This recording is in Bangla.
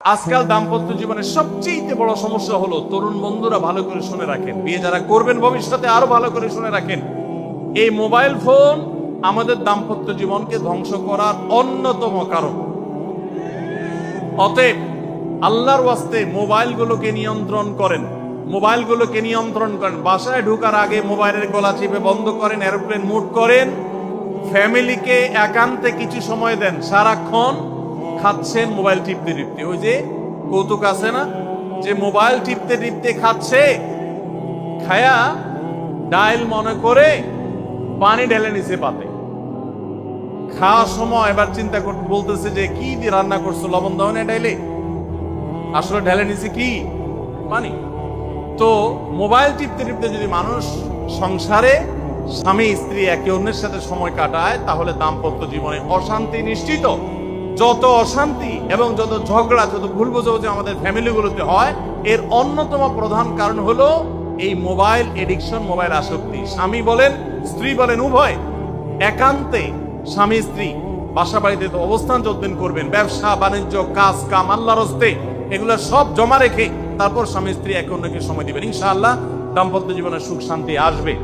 আজকাল দাম্পত্য জীবনের সবচেয়ে বড় সমস্যা হলো, তরুণ বন্ধুরা ভালো করে শুনে রাখেন, বিয়ে যারা করবেন ভবিষ্যতে আরো ভালো করে শুনে রাখেন, এই মোবাইল ফোন আমাদের দাম্পত্য জীবনকে ধ্বংস করার অন্যতম কারণ। অতএব আল্লাহর ওয়াস্তে মোবাইলগুলোকে নিয়ন্ত্রণ করেন, মোবাইলগুলোকে নিয়ন্ত্রণ করেন। বাসায় ঢোকার আগে মোবাইলের গলা চিপে বন্ধ করেন, এরোপ্লেন মুড করেন। ফ্যামিলিকে একান্তে কিছু সময় দেন। সারাক্ষণ খাচ্ছেন মোবাইল টিপতে টিপতে, ওই যে কৌতুক আছে না, যে মোবাইল টিপতে টিপতে খাচ্ছে, খায়া ডাইল মনে করে পানি ঢেলে নিছে পাতে। খাওয়ার সময় এবার চিন্তা করতে বলতেছে যে কি দিয়ে রান্না করছো, লবণ দাও না ডাইলে, আসলে ঢেলে নিছে কি পানি। তো মোবাইল টিপতে টিপতে যদি মানুষ সংসারে স্বামী স্ত্রী একে অন্যের সাথে সময় কাটায়, তাহলে দাম্পত্য জীবনে অশান্তি নিশ্চিত। যত অশান্তি এবং যত ঝগড়া, যত ভুল বোঝাবুঝি আমাদের ফ্যামিলিগুলোতে হয়, এর অন্যতম প্রধান কারণ হলো এই মোবাইল এডিকশন, মোবাইল আসক্তি। স্বামী বলেন স্ত্রী বলেন উভয় একান্তে স্বামী স্ত্রী বাসা বাড়িতে তো অবস্থান যতদিন করবেন, ব্যবসা বাণিজ্য কাজ কাম আল্লাহর হস্তে, এগুলো সব জমা রেখে তারপর স্বামী স্ত্রী একে অন্যকে সময় দিবেন, ইনশাআল্লাহ দাম্পত্য জীবনে সুখ শান্তি আসবে।